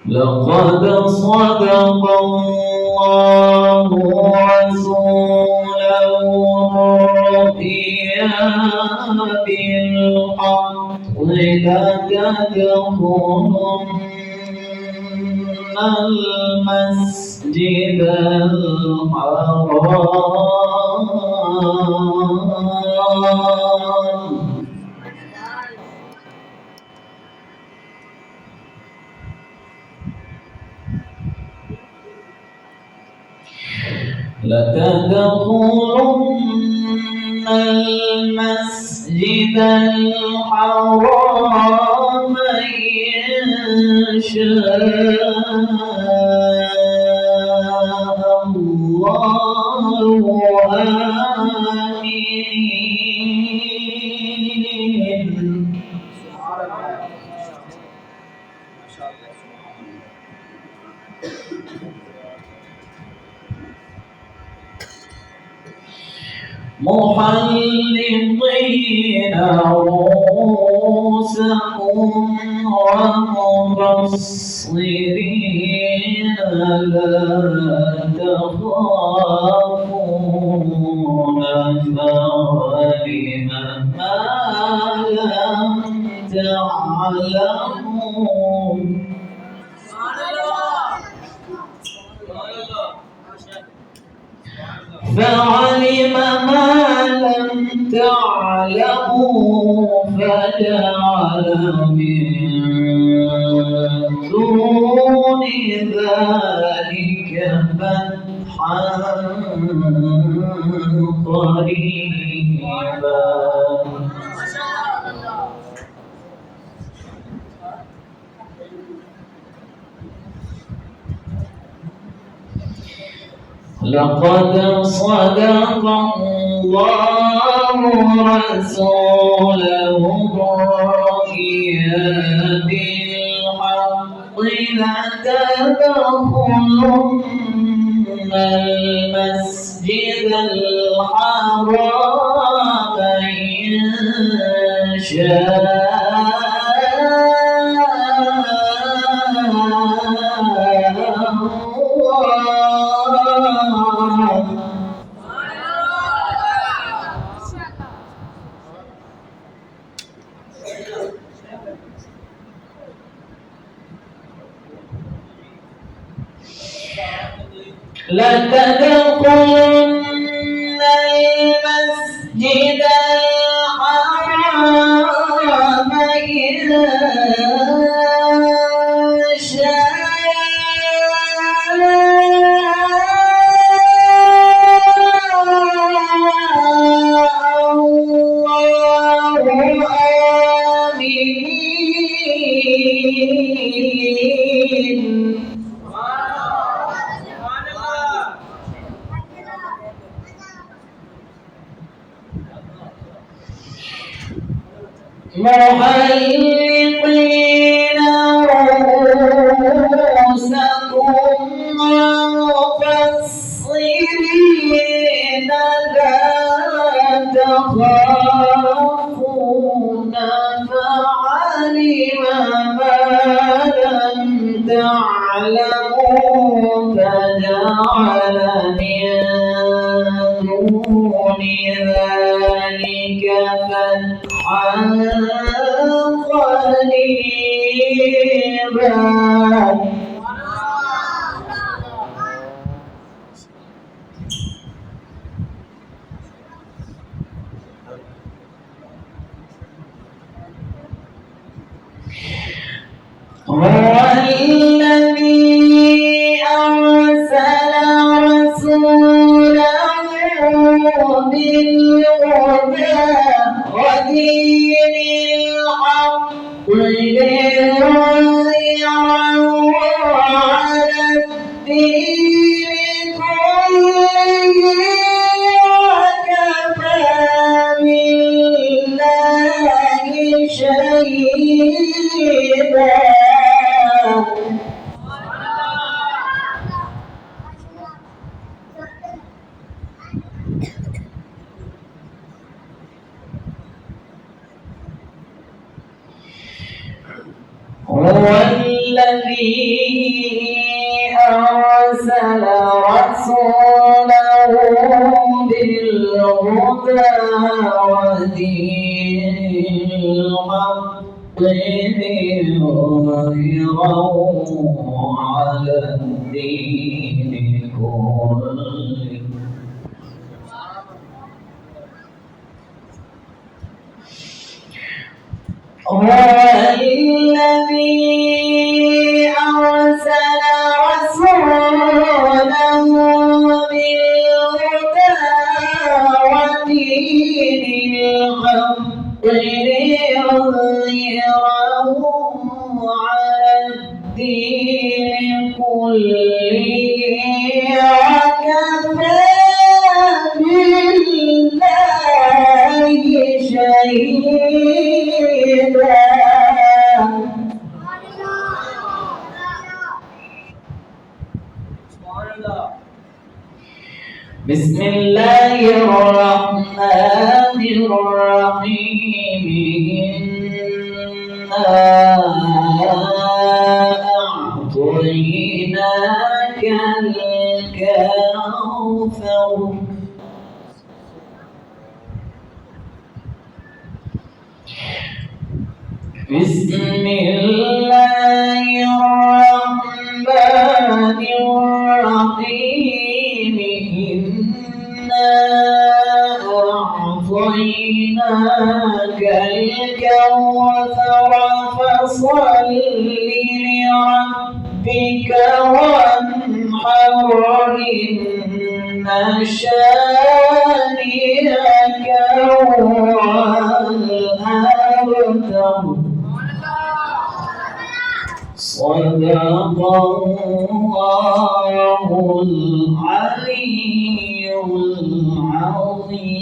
لقد صدق الله رسوله الرؤيا بالحق لتدخلن المسجد الحرام لتدخلن المسجد الحرام إن شاء الله آمين. محلقين رؤوسكم ومقصرين لا تخافون فعلم ما لم تعلموا فعلم ما لم تعلموا فجعل من دون ذلك فتحا قريبا. لقد صدق الله رسوله الرؤيا بالحق لتدخلن المسجد الحرام إن شاء لتدخلن المسجد الحرام إن شاء الله آمين. محلقين رؤوسكم ومقصرين لا تخافون فعلم ما لم تعلموا فجعل من دون ذلك فتحا قريبا. هو الذي أرسل رسوله بالهدى ودين الحق ليظهره على الدين كله وكفى بالله شهيدا. هو الذي أرسل رسوله بالهدى ودين الحق ليظهره على الدين كله. هو الذي أرسل رسوله بالهدى ودين الحق ليظهره على الدين كله وكفى بالله شهيدا. بسم الله الرحمن الرحيم. إنا أعطيناك الكوثر. بسم الله الرحمن الرحيم. إنا أعطيناك الكوثر فصل لربك وانحر إن شانئك هو الأبتر. صدق الله العلي العظيم.